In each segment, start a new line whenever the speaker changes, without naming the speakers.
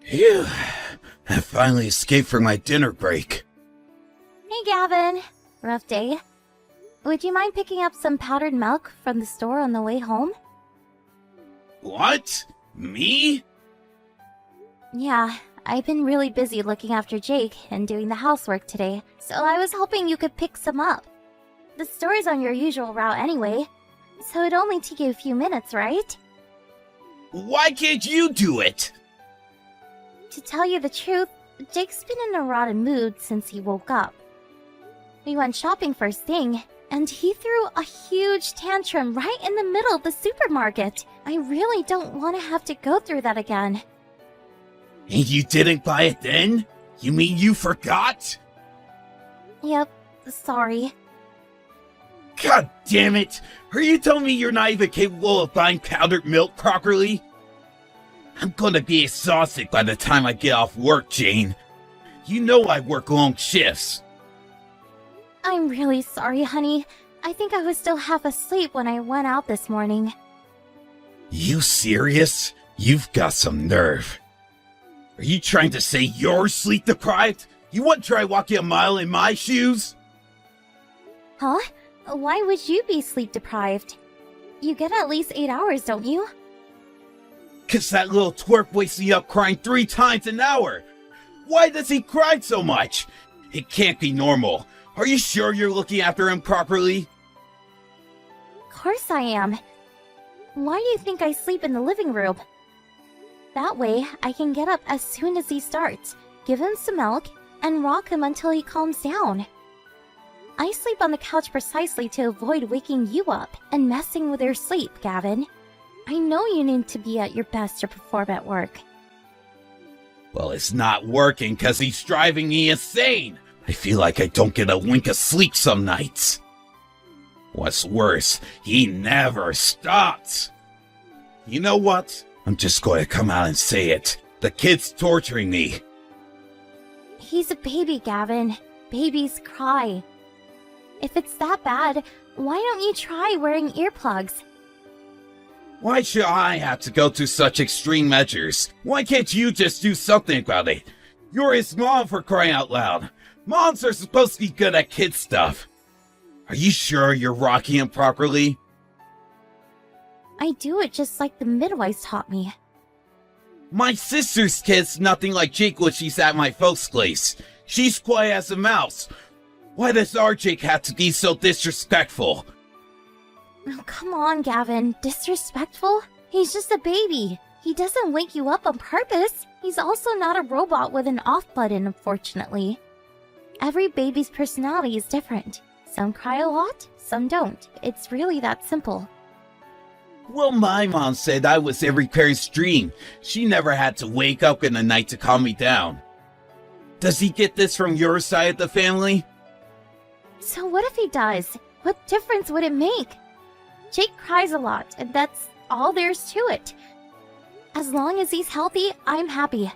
Phew, I finally escaped from my dinner break.
Hey, Gavin. Rough day. Would you mind picking up some powdered milk from the store on the way home?
What? Me?
Yeah, I've been really busy looking after Jake and doing the housework today, so I was hoping you could pick some up. The store is on your usual route anyway, so it'd only take you a few minutes, right?
Why can't you do it?
To tell you the truth, Jake's been in a rotten mood since he woke up. We went shopping first thing, and he threw a huge tantrum right in the middle of the supermarket. I really don't want to have to go through that again.
And you didn't buy it then? You mean you forgot?
Yep, sorry.
God damn it! Are you telling me you're not even capable of buying powdered milk properly? I'm gonna be exhausted by the time I get off work, Jane. You know I work long shifts.
I'm really sorry, honey. I think I was still half asleep when I went out this morning.
You serious? You've got some nerve. Are you trying to say you're sleep deprived? You wouldn't try walking a mile in my shoes?
Huh? Why would you be sleep deprived? You get at least 8 hours, don't you?
'Cause that little twerp wakes me up crying 3 times an hour. Why does he cry so much? It can't be normal. Are you sure you're looking after him properly?
Of course I am. Why do you think I sleep in the living room? That way, I can get up as soon as he starts, give him some milk, and rock him until he calms down. I sleep on the couch precisely to avoid waking you up and messing with your sleep, Gavin. I know you need to be at your best to perform at work.
Well, it's not working 'cause he's driving me insane. I feel like I don't get a wink of sleep some nights. What's worse, he never stops. You know what? I'm just going to come out and say it. The kid's torturing me.
He's a baby, Gavin. Babies cry. If it's that bad, why don't you try wearing earplugs?
Why should I have to go to such extreme measures? Why can't you just do something about it? You're his mom, for crying out loud. Moms are supposed to be good at kid stuff. Are you sure you're rocking him properly?
I do it just like the midwives taught me.
My sister's kid's nothing like Jake when she's at my folks' place. She's quiet as a mouse. Why does our Jake have to be so disrespectful?
Oh, come on, Gavin. Disrespectful? He's just a baby. He doesn't wake you up on purpose. He's also not a robot with an off button, unfortunately. Every baby's personality is different. Some cry a lot, some don't. It's really that simple.
Well, my mom said I was every parent's dream. She never had to wake up in the night to calm me down. Does he get this from your side of the family?
So what if he does? What difference would it make? Jake cries a lot, and that's all there's to it. As long as he's healthy, I'm happy.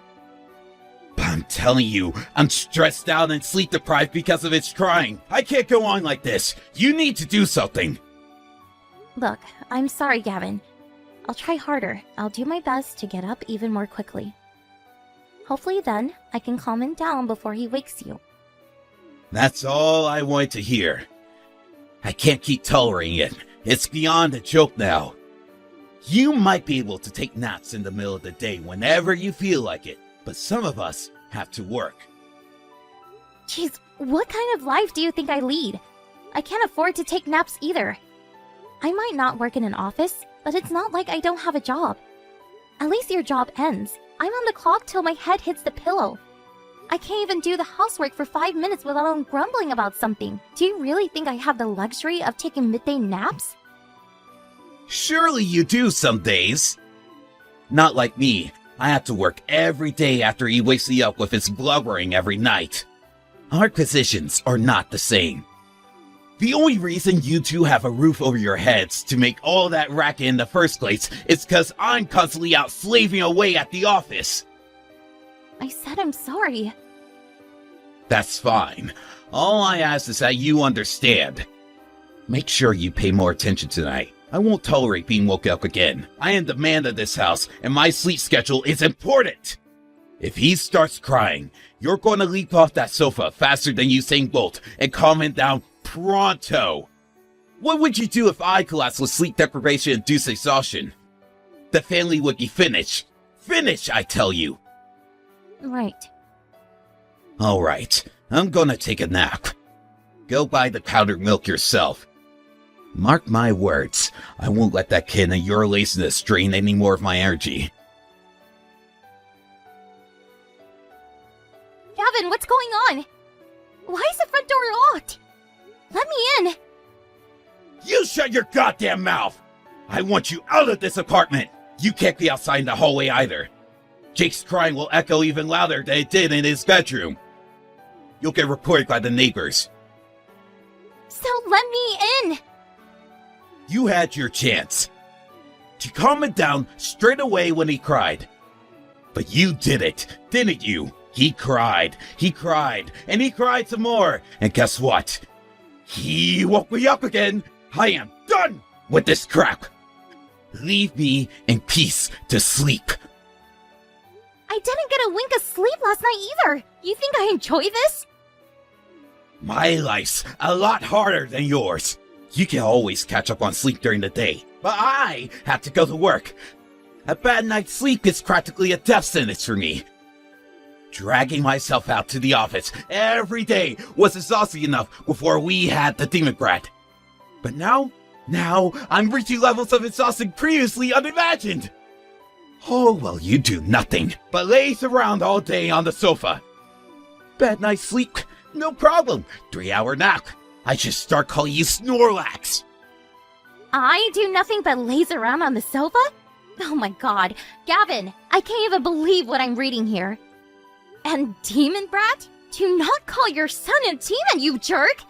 But I'm telling you, I'm stressed out and sleep deprived because of his crying. I can't go on like this. You need to do something.
Look, I'm sorry, Gavin. I'll try harder. I'll do my best to get up even more quickly. Hopefully then, I can calm him down before he wakes you.
That's all I wanted to hear. I can't keep tolerating it. It's beyond a joke now. You might be able to take naps in the middle of the day whenever you feel like it, but some of us have to work.
Jeez, what kind of life do you think I lead? I can't afford to take naps either. I might not work in an office, but it's not like I don't have a job. At least your job ends. I'm on the clock till my head hits the pillow. I can't even do the housework for 5 minutes without him grumbling about something. Do you really think I have the luxury of taking midday naps?
Surely you do some days. Not like me. I have to work every day after he wakes me up with his blubbering every night. Our positions are not the same. The only reason you two have a roof over your heads to make all that racket in the first place is because I'm constantly out slaving away at the office.
I said I'm sorry.
That's fine. All I ask is that you understand. Make sure you pay more attention tonight. I won't tolerate being woke up again. I am the man of this house, and my sleep schedule is important. If he starts crying, you're going to leap off that sofa faster than Usain Bolt and calm him down pronto. What would you do if I collapsed with sleep deprivation-induced exhaustion? The family would be finished. Finished, I tell you.
Right.
All right, I'm gonna take a nap. Go buy the powdered milk yourself. Mark my words, I won't let that kid and your laziness drain any more of my energy.
Gavin, what's going on? Why is the front door locked? Let me in.
You shut your goddamn mouth! I want you out of this apartment! You can't be outside in the hallway either. Jake's crying will echo even louder than it did in his bedroom. You'll get reported by the neighbors.
So let me in.
You had your chance to calm him down straight away when he cried. But you did it, didn't you? He cried, and he cried some more. And guess what? He woke me up again. I am done with this crap. Leave me in peace to sleep.
I didn't get a wink of sleep last night either. You think I enjoy this?
My life's a lot harder than yours. You can always catch up on sleep during the day, but I have to go to work. A bad night's sleep is practically a death sentence for me. Dragging myself out to the office every day was exhausting enough before we had the demon brat. But now I'm reaching levels of exhaustion previously unimagined. Oh, well, you do nothing but laze around all day on the sofa. Bad night's sleep? No problem. 3-hour nap. I should start calling you Snorlax.
I do nothing but laze around on the sofa? Oh my god. Gavin, I can't even believe what I'm reading here. And Demon Brat? Do not call your son a demon, you jerk!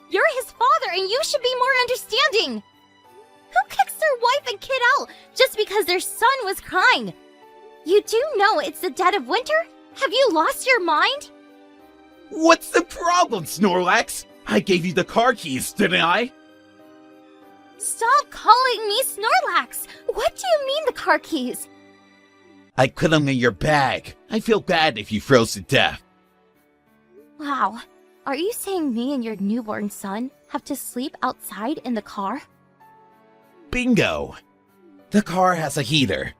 You're his father and you should be more understanding! Who kicks their wife and kid out just because their son was crying? You do know it's the dead of winter? Have you lost your mind?
What's the problem, Snorlax? I gave you the car keys, didn't I?
Stop calling me Snorlax! What do you mean the car keys?
I put them in your bag. I feel bad if you froze to death.
Wow. Are you saying me and your newborn son have to sleep outside in the car?
Bingo! The car has a heater.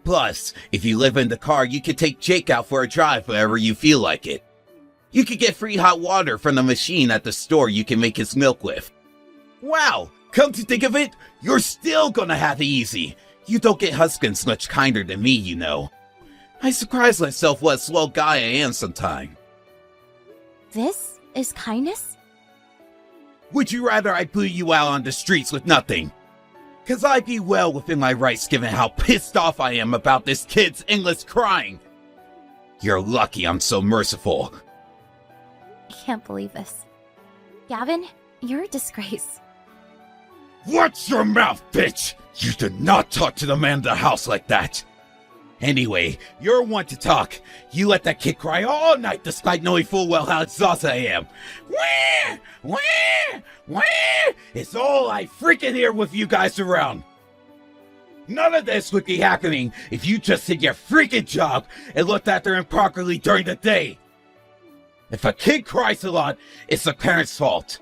Plus, if you live in the car, you can take Jake out for a drive whenever you feel like it. You can get free hot water from the machine at the store you can make his milk with. Wow! Come to think of it, you're still gonna have it easy. You don't get husbands much kinder than me, you know. I surprise myself what a slow guy I am sometimes.
This is kindness?
Would you rather I put you out on the streets with nothing? 'Cause I'd be well within my rights given how pissed off I am about this kid's endless crying. You're lucky I'm so merciful.
I can't believe this. Gavin, you're a disgrace.
Watch your mouth, bitch! You do not talk to the man of the house like that. Anyway, you're one to talk. You let that kid cry all night despite knowing full well how exhausted I am. Wah! Wah! Wah! It's all I freaking hear with you guys around. None of this would be happening if you just did your freaking job and looked after him properly during the day. If a kid cries a lot, it's the parent's fault.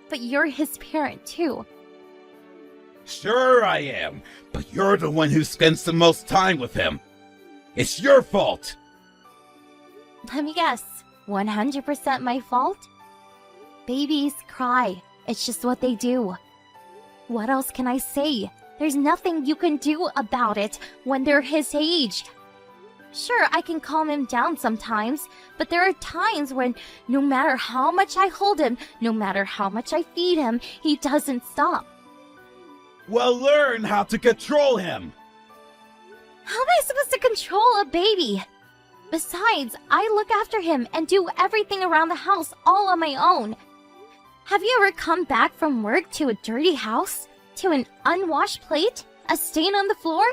But you're his parent, too.
Sure I am, but you're the one who spends the most time with him. It's your fault.
Let me guess. 100% my fault? Babies cry. It's just what they do. What else can I say? There's nothing you can do about it when they're his age. Sure, I can calm him down sometimes, but there are times when no matter how much I hold him, no matter how much I feed him, he doesn't stop.
Well, learn how to control him.
How am I supposed to control a baby? Besides, I look after him and do everything around the house all on my own. Have you ever come back from work to a dirty house? To an unwashed plate? A stain on the floor?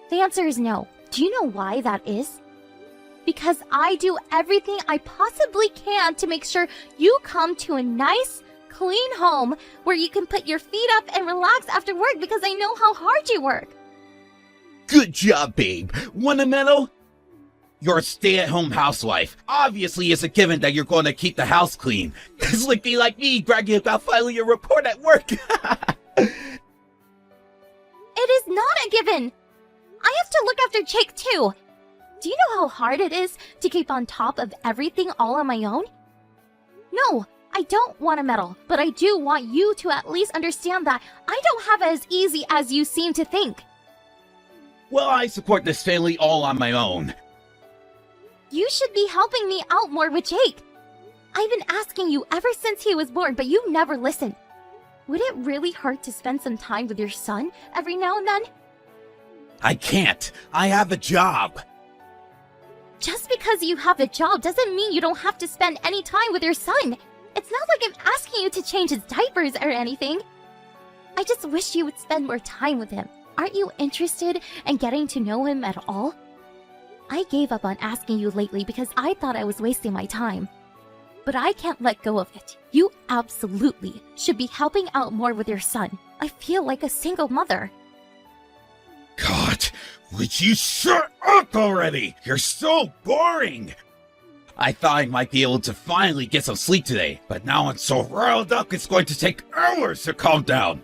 The answer is no. Do you know why that is? Because I do everything I possibly can to make sure you come to a nice, clean home where you can put your feet up and relax after work because I know how hard you work.
Good job, babe. Want a medal? You're a stay-at-home housewife. Obviously, it's a given that you're going to keep the house clean. Slicky like me bragging about filing a report at work.
It is not a given! I have to look after Jake too! Do you know how hard it is to keep on top of everything all on my own? No, I don't want a medal, but I do want you to at least understand that I don't have it as easy as you seem to think.
Well, I support this family all on my own.
You should be helping me out more with Jake. I've been asking you ever since he was born, but you never listened. Would it really hurt to spend some time with your son every now and then?
I can't. I have a job.
Just because you have a job doesn't mean you don't have to spend any time with your son. It's not like I'm asking you to change his diapers or anything. I just wish you would spend more time with him. Aren't you interested in getting to know him at all? I gave up on asking you lately because I thought I was wasting my time. But I can't let go of it. You absolutely should be helping out more with your son. I feel like a single mother.
God, would you shut up already? You're so boring! I thought I might be able to finally get some sleep today, but now I'm so riled up it's going to take hours to calm down.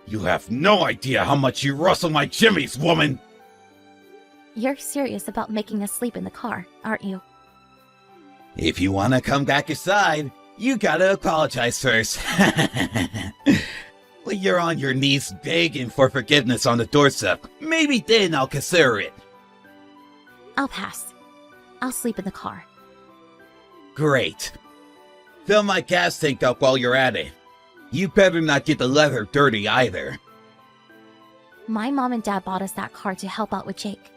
You have no idea how much you rustle my jimmies, woman!
You're serious about making us sleep in the car, aren't you?
If you want to come back inside, you gotta apologize first. When you're on your knees begging for forgiveness on the doorstep, maybe then I'll consider it.
I'll pass. I'll sleep in the car.
Great. Fill my gas tank up while you're at it. You better not get the leather dirty either.
My mom and dad bought us that car to help out with Jake.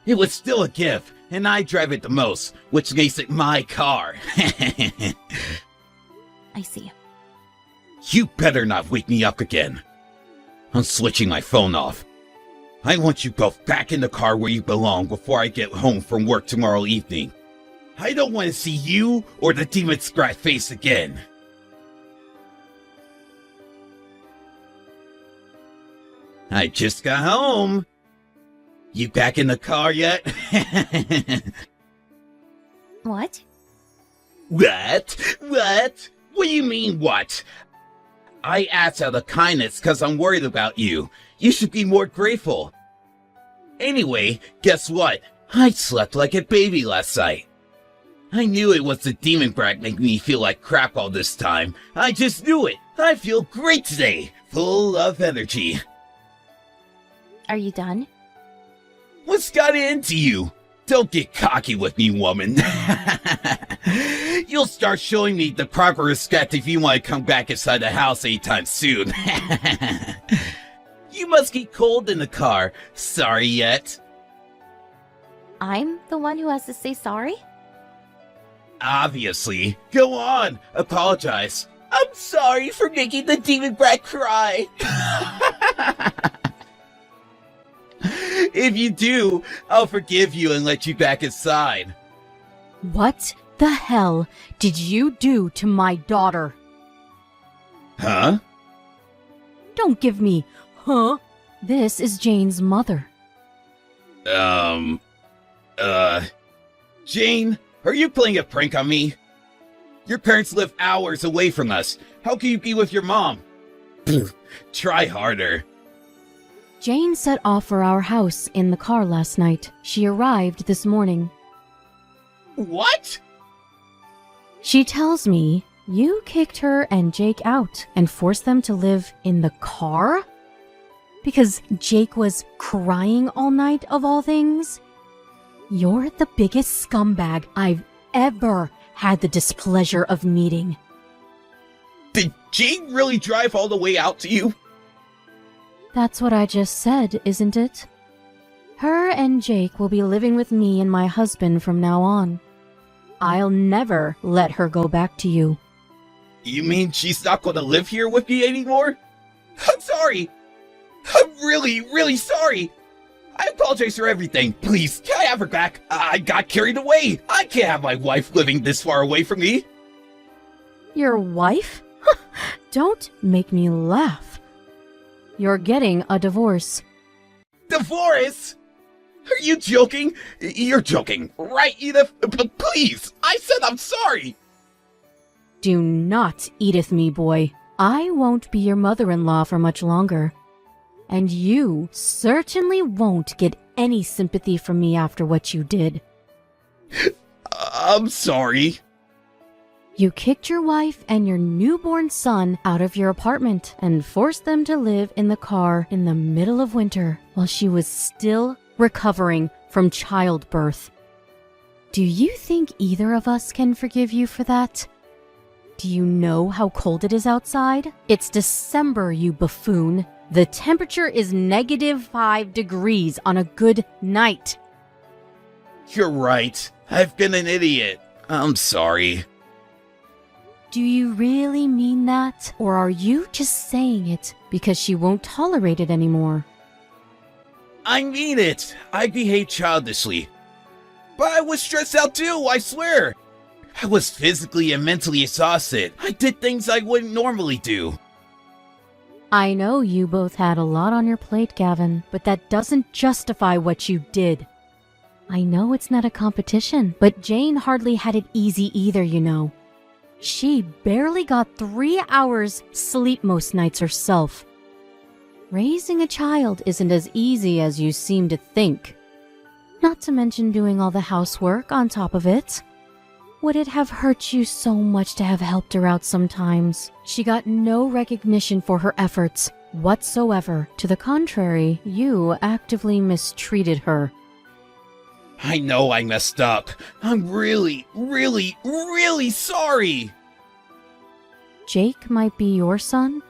It was still a gift, and I drive it the most, which makes it my car.
I see.
You better not wake me up again. I'm switching my phone off. I want you both back in the car where you belong before I get home from work tomorrow evening. I don't want to see you or the demon scrat face again. I just got home. You back in the car yet?
What?
What? What? What do you mean, what? I asked out of kindness because I'm worried about you. You should be more grateful. Anyway, guess what? I slept like a baby last night. I knew it was the demon brat making me feel like crap all this time. I just knew it. I feel great today. Full of energy.
Are you done?
What's got into you? Don't get cocky with me, woman. You'll start showing me the proper respect if you want to come back inside the house anytime soon. You must get cold in the car. Sorry yet?
I'm the one who has to say sorry?
Obviously. Go on. Apologize. I'm sorry for making the demon brat cry. If you do, I'll forgive you and let you back inside.
What the hell did you do to my daughter?
Huh?
Don't give me, huh? This is Jane's mother.
Jane, are you playing a prank on me? Your parents live hours away from us. How can you be with your mom? Try harder.
Jane set off for our house in the car last night. She arrived this morning.
What?
She tells me you kicked her and Jake out and forced them to live in the car? Because Jake was crying all night, of all things? You're the biggest scumbag I've ever had the displeasure of meeting.
Did Jane really drive all the way out to you?
That's what I just said, isn't it? Her and Jake will be living with me and my husband from now on. I'll never let her go back to you.
You mean she's not going to live here with me anymore? I'm sorry. I'm really, really sorry. I apologize for everything. Please, can I have her back? I got carried away. I can't have my wife living this far away from me.
Your wife? Don't make me laugh. You're getting a divorce.
Divorce? Are you joking? You're joking, right, Edith? Please, I said I'm sorry.
Do not, Edith, me boy. I won't be your mother-in-law for much longer. And you certainly won't get any sympathy from me after what you did.
I'm sorry.
You kicked your wife and your newborn son out of your apartment and forced them to live in the car in the middle of winter while she was still recovering from childbirth. Do you think either of us can forgive you for that? Do you know how cold it is outside? It's December, you buffoon. The temperature is -5 degrees on a good night.
You're right. I've been an idiot. I'm sorry.
Do you really mean that? Or are you just saying it because she won't tolerate it anymore?
I mean it. I behaved childishly. But I was stressed out too, I swear. I was physically and mentally exhausted. I did things I wouldn't normally do.
I know you both had a lot on your plate, Gavin, but that doesn't justify what you did. I know it's not a competition, but Jane hardly had it easy either, you know. She barely got 3 hours sleep most nights herself. Raising a child isn't as easy as you seem to think. Not to mention doing all the housework on top of it. Would it have hurt you so much to have helped her out sometimes? She got no recognition for her efforts whatsoever. To the contrary, you actively mistreated her.
I know I messed up. I'm really, really, really sorry.
Jake might be your son,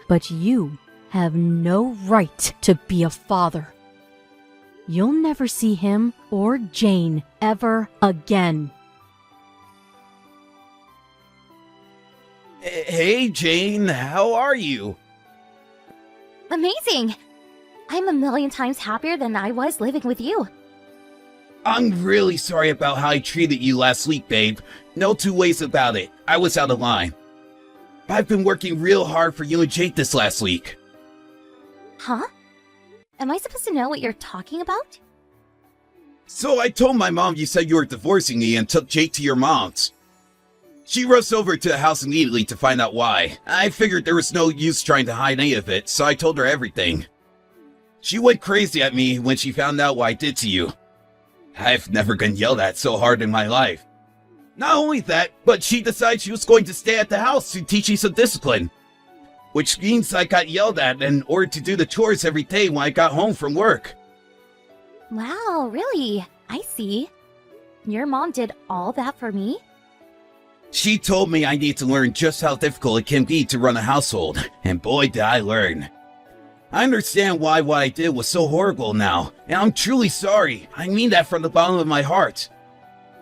but you have no right to be a father. You'll never see him or Jane ever again.
Hey, Jane, how are you?
Amazing! I'm a million times happier than I was living with you.
I'm really sorry about how I treated you last week, babe. No two ways about it. I was out of line. I've been working real hard for you and Jake this last week.
Huh? Am I supposed to know what you're talking about?
So I told my mom you said you were divorcing me and took Jake to your mom's. She rushed over to the house immediately to find out why. I figured there was no use trying to hide any of it, so I told her everything. She went crazy at me when she found out what I did to you. I've never been yelled at so hard in my life. Not only that, but she decided she was going to stay at the house to teach me some discipline. Which means I got yelled at and ordered to do the chores every day when I got home from work.
Wow, really? I see. Your mom did all that for me?
She told me I need to learn just how difficult it can be to run a household, and boy did I learn. I understand why what I did was so horrible now, and I'm truly sorry. I mean that from the bottom of my heart.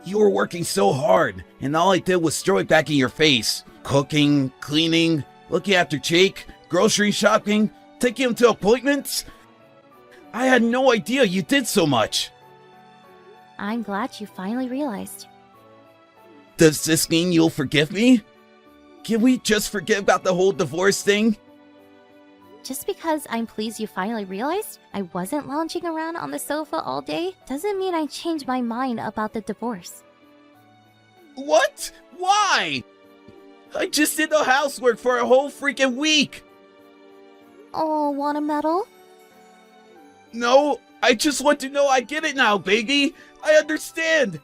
You were working so hard, and all I did was throw it back in your face. Cooking, cleaning, looking after Jake, grocery shopping, taking him to appointments. I had no idea you did so much.
I'm glad you finally realized.
Does this mean you'll forgive me? Can we just forget about the whole divorce thing?
Just because I'm pleased you finally realized I wasn't lounging around on the sofa all day doesn't mean I changed my mind about the divorce.
What? Why? I just did the housework for a whole freaking week.
Oh, want a medal?
No, I just want to know I get it now, baby. I understand.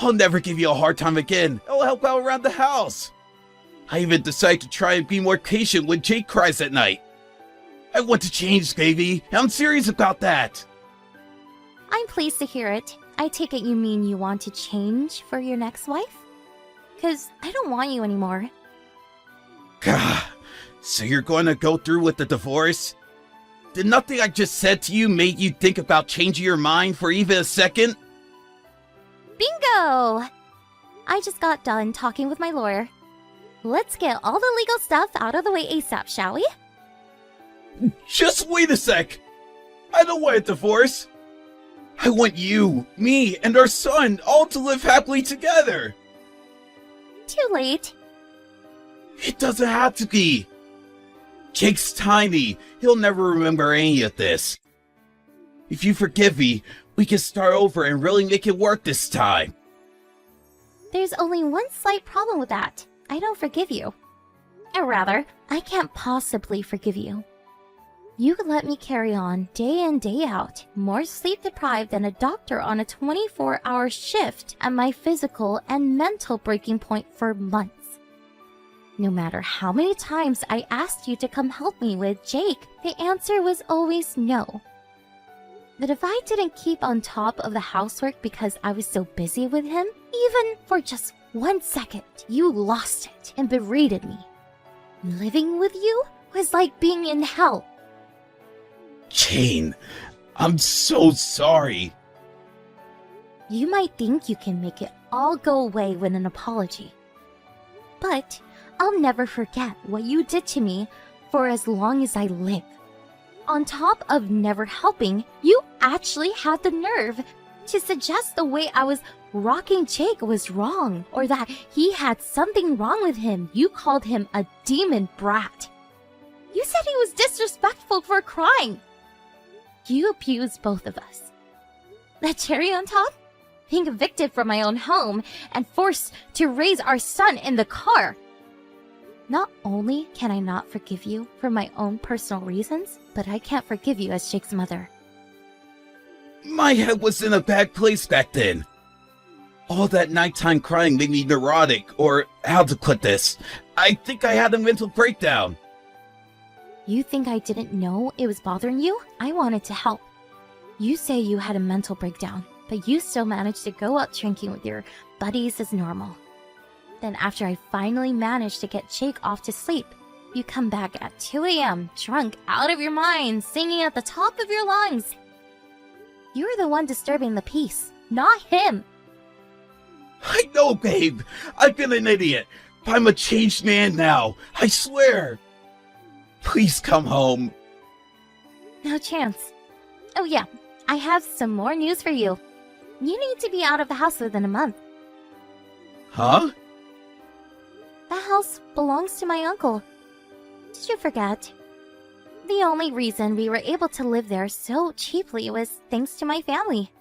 I'll never give you a hard time again. I'll help out around the house. I even decided to try and be more patient when Jake cries at night. I want to change, baby. I'm serious about that.
I'm pleased to hear it. I take it you mean you want to change for your next wife? 'Cause I don't want you anymore.
Gah. So you're going to go through with the divorce? Did nothing I just said to you make you think about changing your mind for even a second?
Bingo! I just got done talking with my lawyer. Let's get all the legal stuff out of the way ASAP, shall we?
Just wait a sec. I don't want a divorce. I want you, me, and our son all to live happily together.
Too late.
It doesn't have to be. Jake's tiny. He'll never remember any of this. If you forgive me, we can start over and really make it work this time.
There's only one slight problem with that. I don't forgive you. Or rather, I can't possibly forgive you. You let me carry on day in, day out, more sleep deprived than a doctor on a 24-hour shift at my physical and mental breaking point for months. No matter how many times I asked you to come help me with Jake, the answer was always no. But if I didn't keep on top of the housework because I was so busy with him, even for just 1 second, you lost it and berated me. Living with you was like being in hell.
Jane, I'm so sorry.
You might think you can make it all go away with an apology. But I'll never forget what you did to me for as long as I live. On top of never helping, you actually had the nerve to suggest the way I was rocking Jake was wrong, or that he had something wrong with him. You called him a demon brat. You said he was disrespectful for crying. You abused both of us. The cherry on top? Being evicted from my own home and forced to raise our son in the car. Not only can I not forgive you for my own personal reasons, but I can't forgive you as Jake's mother.
My head was in a bad place back then. All that nighttime crying made me neurotic, or how to put this, I think I had a mental breakdown.
You think I didn't know it was bothering you? I wanted to help. You say you had a mental breakdown, but you still managed to go out drinking with your buddies as normal. Then after I finally managed to get Jake off to sleep, you come back at 2 a.m. drunk out of your mind, singing at the top of your lungs. You're the one disturbing the peace, not him.
I know, babe. I've been an idiot. But I'm a changed man now. I swear. Please come home.
No chance. Oh yeah, I have some more news for you. You need to be out of the house within a month.
Huh?
The house belongs to my uncle. Did you forget? The only reason we were able to live there so cheaply was thanks to my family.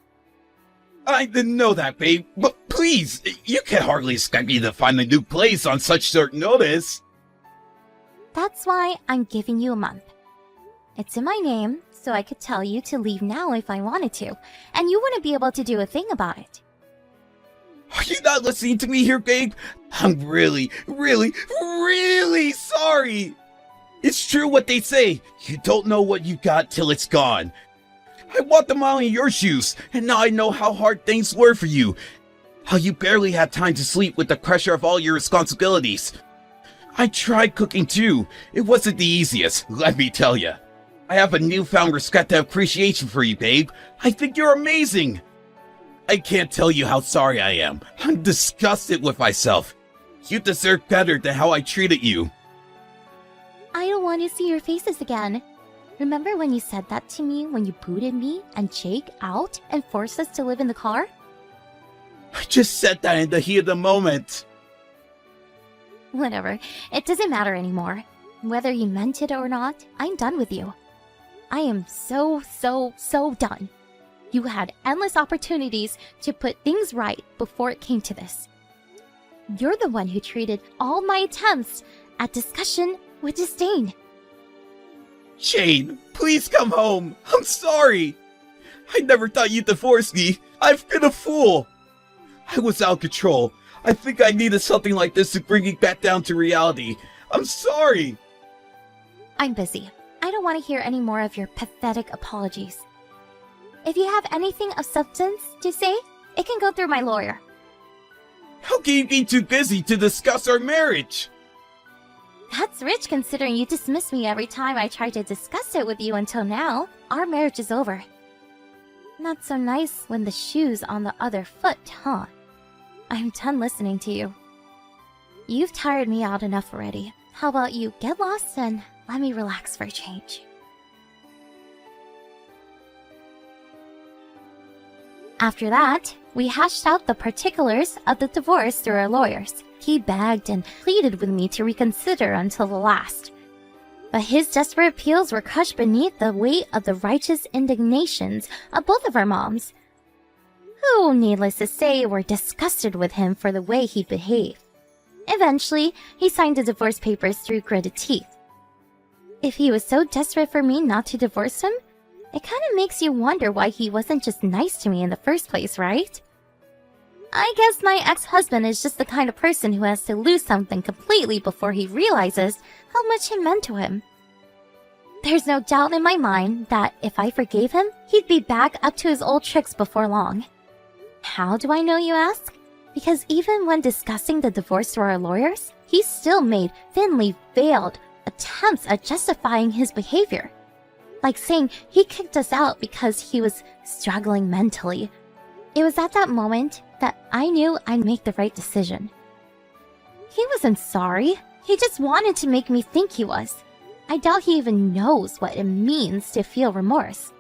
I didn't know that, babe. But please, you can hardly expect me to find a new place on such short notice.
That's why I'm giving you a month. It's in my name, so I could tell you to leave now if I wanted to, and you wouldn't be able to do a thing about it.
Are you not listening to me here, babe? I'm really, really, really sorry. It's true what they say. You don't know what you got till it's gone. I walked a mile in your shoes, and now I know how hard things were for you. How you barely had time to sleep with the pressure of all your responsibilities. I tried cooking too. It wasn't the easiest, let me tell you. I have a newfound respect and appreciation for you, babe. I think you're amazing. I can't tell you how sorry I am. I'm disgusted with myself. You deserve better than how I treated you.
I don't want to see your faces again. Remember when you said that to me when you booted me and Jake out and forced us to live in the car?
I just said that in the heat of the moment.
Whatever. It doesn't matter anymore. Whether you meant it or not, I'm done with you. I am so done. You had endless opportunities to put things right before it came to this. You're the one who treated all my attempts at discussion with disdain.
Jane, please come home. I'm sorry. I never thought you'd divorce me. I've been a fool. I was out of control. I think I needed something like this to bring me back down to reality. I'm sorry.
I'm busy. I don't want to hear any more of your pathetic apologies. If you have anything of substance to say, it can go through my lawyer.
How can you be too busy to discuss our marriage?
That's rich considering you dismiss me every time I try to discuss it with you until now. Our marriage is over. Not so nice when the shoe's on the other foot, huh? I'm done listening to you. You've tired me out enough already. How about you get lost and let me relax for a change? After that, we hashed out the particulars of the divorce through our lawyers. He begged and pleaded with me to reconsider until the last. But his desperate appeals were crushed beneath the weight of the righteous indignations of both of our moms, who, needless to say, were disgusted with him for the way he behaved. Eventually, he signed the divorce papers through gritted teeth. If he was so desperate for me not to divorce him, it kind of makes you wonder why he wasn't just nice to me in the first place, right? I guess my ex-husband is just the kind of person who has to lose something completely before he realizes how much it meant to him. There's no doubt in my mind that if I forgave him, he'd be back up to his old tricks before long. How do I know, you ask? Because even when discussing the divorce to our lawyers, he still made thinly veiled attempts at justifying his behavior. Like saying he kicked us out because he was struggling mentally. It was at that moment that I knew I'd make the right decision. He wasn't sorry. He just wanted to make me think he was. I doubt he even knows what it means to feel remorse.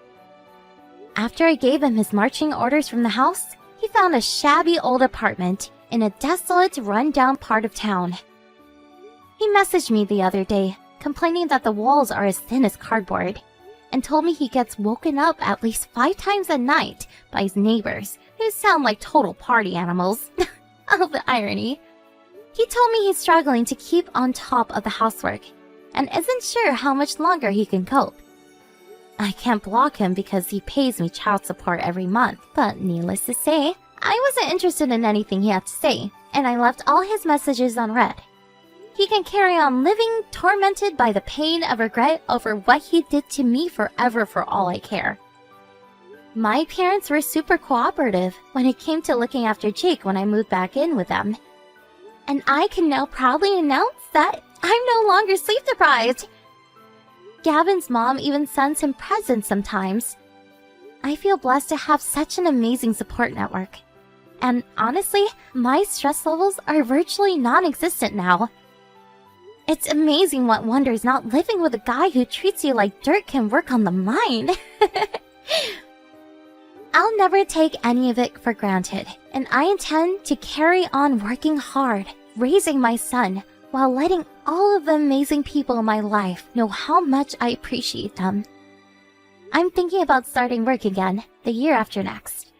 After I gave him his marching orders from the house, he found a shabby old apartment in a desolate, run-down part of town. He messaged me the other day, complaining that the walls are as thin as cardboard, and told me he gets woken up at least 5 times a night by his neighbors, who sound like total party animals. Oh, the irony. He told me he's struggling to keep on top of the housework, and isn't sure how much longer he can cope. I can't block him because he pays me child support every month, but needless to say, I wasn't interested in anything he had to say, and I left all his messages unread. He can carry on living tormented by the pain of regret over what he did to me forever for all I care. My parents were super cooperative when it came to looking after Jake when I moved back in with them. And I can now proudly announce that I'm no longer sleep deprived. Gavin's mom even sends him presents sometimes. I feel blessed to have such an amazing support network. And honestly, my stress levels are virtually non-existent now. It's amazing what wonders not living with a guy who treats you like dirt can work on the mind. I'll never take any of it for granted, and I intend to carry on working hard, raising my son, while letting all of the amazing people in my life know how much I appreciate them. I'm thinking about starting work again the year after next.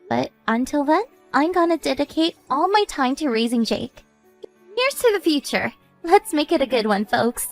But until then, I'm gonna dedicate all my time to raising Jake. Here's to the future. Let's make it a good one, folks.